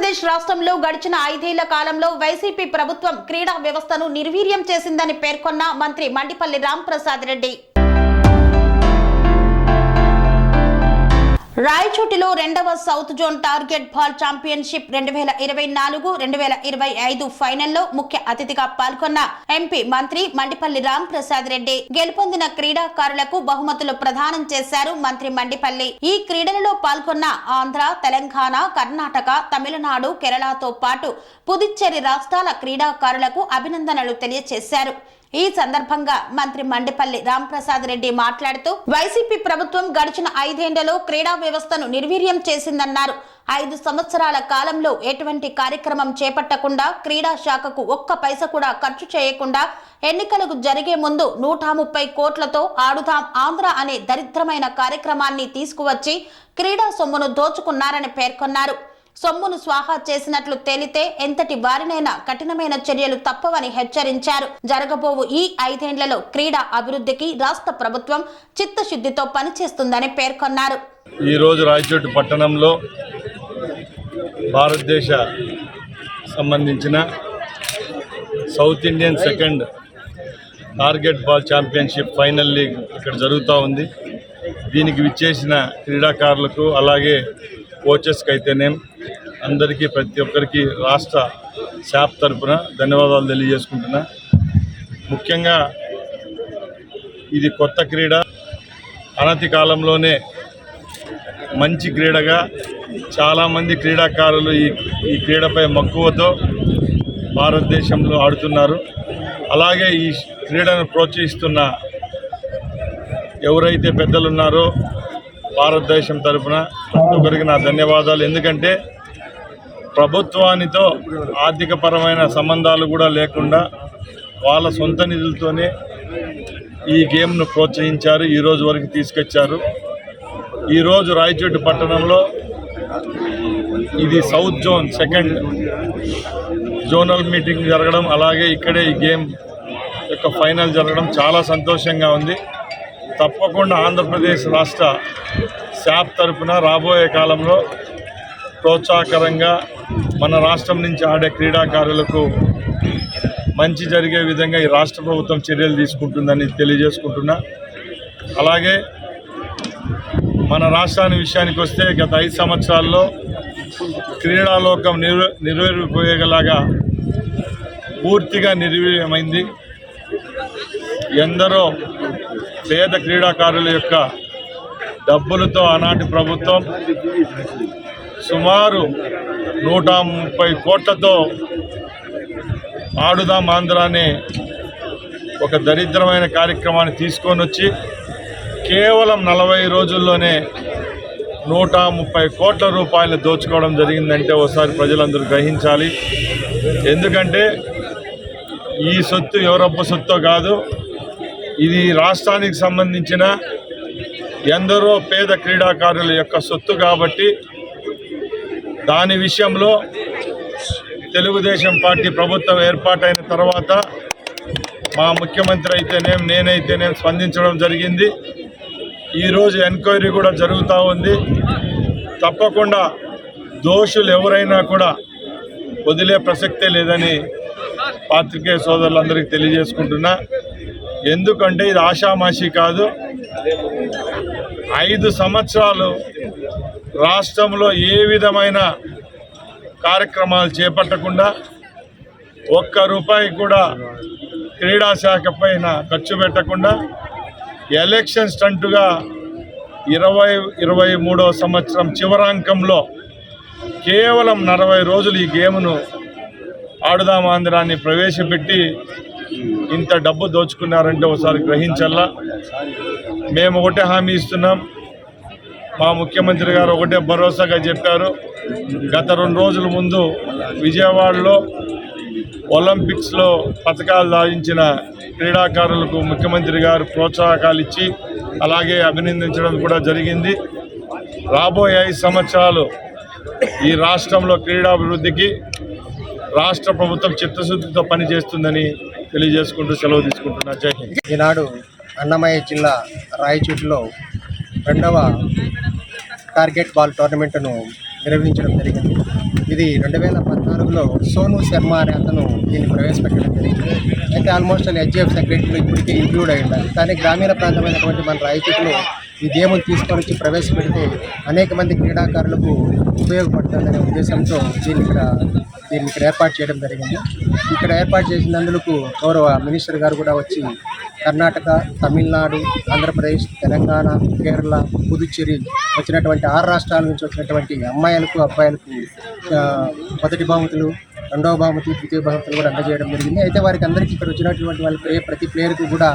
ఆంధ్రప్రదేశ్ రాష్ట్రంలో గడిచిన 5 ఏళ్ల కాలంలో వైసీపీ ప్రభుత్వం క్రీడా వ్యవస్థను నిర్వీర్యం చేసిందని పేర్కొన్న మంత్రి మండిపల్లి రాంప్రసాద్ రెడ్డి రాయచోటిలో రెండవ south zone target ball championship 2024-2025 ఫైనల్లో ముఖ్య అతిథిగా పాల్గొన్న ఎంపీ మంత్రి మండిపల్లి రాంప్రసాద్ రెడ్డి గెలుపొందిన క్రీడాకారులకు బహుమతులు ప్రదానం చేశారు. మంత్రి మండిపల్లి ఈ క్రీడలలో పాల్గొన్న ఆంధ్ర, తెలంగాణ, కర్ణాటక, తమిళనాడు, కేరళతో పాటు పుదుచ్చేరి రాష్ట్రాల క్రీడాకారులకు అభినందనలు తెలియజేశారు. ఈ సందర్భంగా మంత్రి మండిపల్లి రాంప్రసాద్ రెడ్డి మాట్లాడుతూ వైసీపీ ప్రభుత్వం గడిచిన 5 ఏళ్లలో క్రీడా వ్యవస్థను నిర్వీర్యం చేసిందన్నారు. 5 సంవత్సరాల కాలంలో ఎటువంటి కార్యక్రమం చేపట్టకుండా క్రీడా శాఖకు ఒక్క పైసా కూడా ఖర్చు చేయకుండా ఎన్నికలకు జరిగే ముందు 130 కోట్లతో ఆడుదాం ఆంధ్ర అనే దరిద్రమైన కార్యక్రమాన్ని తీసుకువచ్చి క్రీడా సొమ్మును దోచుకున్నారని పేర్కొన్నారు. సొమ్మును స్వాహా చేసినట్లు తేలితే ఎంతటి వారినైనా కఠినమైన చర్యలు తప్పవని హెచ్చరించారు. జరగబోవు ఈ 5 ఏళ్లలో క్రీడా అభివృద్ధికి రాష్ట్ర ప్రభుత్వం చిత్తశుద్ధితో పనిచేస్తుందని పేర్కొన్నారు. ఈ రోజు రాయచోటి పట్టణంలో భారతదేశ సంబంధించిన south Indian second target ball championship final league ఇక్కడ జరుగుతూ ఉంది. దీనికి విచ్చేసిన క్రీడాకారులకు అలాగే కోచెస్కి అయితేనేం అందరికీ ప్రతి ఒక్కరికి రాష్ట్ర శాప్ తరఫున ధన్యవాదాలు తెలియజేసుకుంటున్నా. ముఖ్యంగా ఇది కొత్త క్రీడ, అనతి కాలంలోనే మంచి క్రీడగా చాలామంది క్రీడాకారులు ఈ క్రీడపై మక్కువతో భారతదేశంలో ఆడుతున్నారు. అలాగే ఈ క్రీడను ప్రోత్సహిస్తున్న ఎవరైతే పెద్దలున్నారో భారతదేశం తరఫున ప్రతి ఒక్కరికి నా ధన్యవాదాలు. ఎందుకంటే ప్రభుత్వానితో ఆర్థికపరమైన సంబంధాలు కూడా లేకుండా వాళ్ళ సొంత నిధులతోనే ఈ గేమ్ను ప్రోత్సహించారు, ఈరోజు వరకు తీసుకొచ్చారు. ఈరోజు రాయచోటి పట్టణంలో ఇది south zone second zonal meeting జరగడం, అలాగే ఇక్కడే ఈ గేమ్ యొక్క ఫైనల్ జరగడం చాలా సంతోషంగా ఉంది. తప్పకుండా ఆంధ్రప్రదేశ్ రాష్ట్ర శాప్ తరఫున రాబోయే కాలంలో ప్రోత్సాహకరంగా మన రాష్ట్రం నుంచి ఆడే క్రీడాకారులకు మంచి జరిగే విధంగా ఈ రాష్ట్ర ప్రభుత్వం చర్యలు తీసుకుంటుందని తెలియజేసుకుంటున్నా. అలాగే మన రాష్ట్రాన్ని విషయానికి వస్తే గత 5 సంవత్సరాల్లో క్రీడాలోకం నిర్వీర్యపోయేలాగా పూర్తిగా నిర్వీర్యమైంది. ఎందరో పేద క్రీడాకారుల యొక్క డబ్బులతో ఆనాటి ప్రభుత్వం సుమారు 130 కోట్లతో ఆడుదాం ఆంధ్ర అనే ఒక దరిద్రమైన కార్యక్రమాన్ని తీసుకొని వచ్చి కేవలం 40 రోజుల్లోనే 130 కోట్ల రూపాయలు దోచుకోవడం జరిగిందంటే ఒకసారి ప్రజలందరూ గ్రహించాలి. ఎందుకంటే ఈ సొత్తు ఎవరొప్ప సొత్తో కాదు, ఇది రాష్ట్రానికి సంబంధించిన ఎందరో పేద క్రీడాకారుల యొక్క సొత్తు కాబట్టి దాని విషయంలో తెలుగుదేశం పార్టీ ప్రభుత్వం ఏర్పాటైన తర్వాత మా ముఖ్యమంత్రి అయితేనేం నేనైతేనేం స్పందించడం జరిగింది. ఈరోజు ఎంక్వైరీ కూడా జరుగుతూ ఉంది. తప్పకుండా దోషులు ఎవరైనా కూడా వదిలే ప్రసక్తే లేదని పాత్రికేయ సోదరులందరికీ తెలియజేసుకుంటున్నా. ఎందుకంటే ఇది ఆషామాషి కాదు. 5 సంవత్సరాలు రాష్ట్రంలో ఏ విధమైన కార్యక్రమాలు చేపట్టకుండా ఒక్క రూపాయి కూడా క్రీడా శాఖ పైన ఖర్చు పెట్టకుండా ఎలక్షన్ స్టంటుగా 2023వ సంవత్సరం చివరాంకంలో కేవలం 40 రోజులు ఈ గేమ్ను ఆడుదాం ఆంధ్రాన్ని ప్రవేశపెట్టి ఇంత డబ్బు దోచుకున్నారంటే ఒకసారి గ్రహించాలా. మేము ఒకటే హామీ ఇస్తున్నాం. మా ముఖ్యమంత్రి గారు ఒకటే భరోసాగా చెప్పారు. గత 2 రోజుల ముందు విజయవాడలో ఒలింపిక్స్లో పథకాలు సాధించిన క్రీడాకారులకు ముఖ్యమంత్రి గారు ప్రోత్సాహకాలు ఇచ్చి అలాగే అభినందించడం కూడా జరిగింది. రాబోయే 5 సంవత్సరాలు ఈ రాష్ట్రంలో క్రీడాభివృద్ధికి రాష్ట్ర ప్రభుత్వం చిత్తశుద్ధితో పనిచేస్తుందని తెలియజేసుకుంటూ సెలవు తీసుకుంటున్నా. జై హింద్. ఈనాడు అన్నమయ్య జిల్లా రాయచోటిలో 2వ టార్గెట్ బాల్ టోర్నమెంట్ను నిర్వహించడం జరిగింది. ఇది 2014లో సోను శర్మ అనే అతను దీన్ని ప్రవేశపెట్టడం జరిగింది. అయితే ఆల్మోస్ట్ హెచ్జిఎఫ్ సెక్రటరీలో ఇప్పటికే ఇంక్లూడ్ అయి ఉండాలి. కానీ గ్రామీణ ప్రాంతమైనటువంటి మన రాయచోటిలో ఈ గేమ్ను తీసుకొని వచ్చి ప్రవేశపెడితే అనేక మంది క్రీడాకారులకు ఉపయోగపడుతుందనే ఉద్దేశంతో దీన్ని ఇక్కడ ఏర్పాటు చేయడం జరిగింది. ఇక్కడ ఏర్పాటు చేసినందుకు గౌరవ మినిస్టర్ గారు కూడా వచ్చి కర్ణాటక, తమిళనాడు, ఆంధ్రప్రదేశ్, తెలంగాణ, కేరళ, పుదుచ్చేరి వచ్చినటువంటి 6 రాష్ట్రాల నుంచి వచ్చినటువంటి అమ్మాయిలకు, అబ్బాయిలకు మొదటి బహుమతులు, రెండవ బహుమతి, ద్వితీయ బహుమతులు కూడా అందజేయడం జరిగింది. అయితే వారికి అందరికీ ఇక్కడ వచ్చినటువంటి వాళ్ళ ప్రతి ప్లేయర్కు కూడా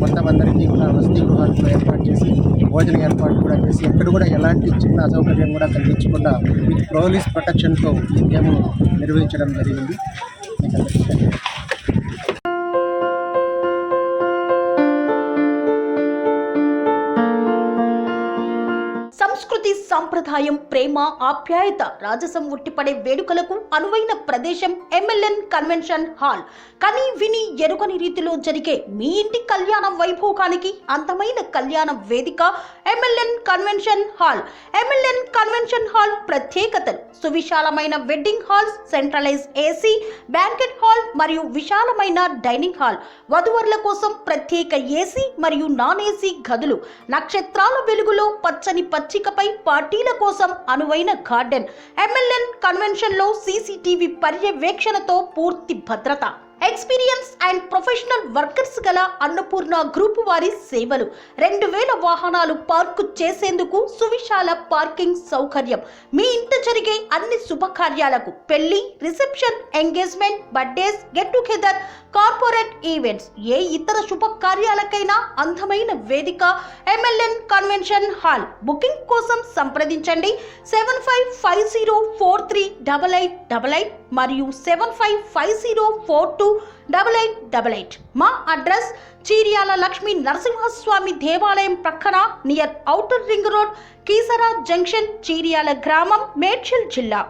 మొత్తం అందరికీ కూడా వసతి గృహాలు కూడా ఏర్పాటు చేసి, భోజన ఏర్పాటు కూడా చేసి, ఎక్కడ కూడా ఎలాంటి చిన్న అసౌకర్యం కూడా కల్పించకుండా విత్ పోలీస్ ప్రొటెక్షన్తో ఈ గేమ్ నిర్వహించడం జరిగింది. సంస్కృతి, సంప్రదాయం, ప్రేమ, ఆప్యాయత, రాజసం ఉట్టిపడే వేడుకలకు అనువైన ప్రదేశం ఎంఎల్ఎన్ కన్వెన్షన్ హాల్. కని విని ఎరుగని రీతిలో జరిగే మీ ఇంటి కళ్యాణ వైభోగానికి అందమైన కళ్యాణ వేదిక MLN convention hall. MLN convention hall ప్రత్యేకతలు: సువిశాలమైన wedding halls, centralise AC banquet hall మరియు విశాలమైన డైనింగ్ హాల్, వధువరుల కోసం ప్రత్యేక ఏసీ మరియు నాన్ ఏసీ గదులు, నక్షత్రాల వెలుగులో పచ్చని పచ్చికపై పార్టీల కోసం అనువైన గార్డెన్. ఎంఎల్ఎన్ కన్వెన్షన్ లో సీసీటీవీ పర్యవేక్షణతో పూర్తి భద్రత. ఎక్స్పీరియన్స్ అండ్ ప్రొఫెషనల్ వర్కర్స్ గల అన్నపూర్ణ గ్రూప్ వారి సేవలు. 2000 వాహనాలు పార్కు చేసేందుకు సువిశాల పార్కింగ్ సౌకర్యం. మీ ఇంట జరిగే అన్ని శుభకార్యాలకు, పెళ్లి, reception, engagement, birthdays, get together, corporate events, ఏ ఇతర శుభకార్యాలకైనా అందమైన వేదిక ఎంఎల్ఎన్ కన్వెన్షన్ హాల్. బుకింగ్ కోసం సంప్రదించండి 7550438888 మరియు 7550428888. మా అడ్రస్ చీర్యాల లక్ష్మీ నరసింహస్వామి దేవాలయం ప్రక్కన, near outer ring road, Keesara junction, Cheeryal గ్రామం, మేడ్చల్ జిల్లా.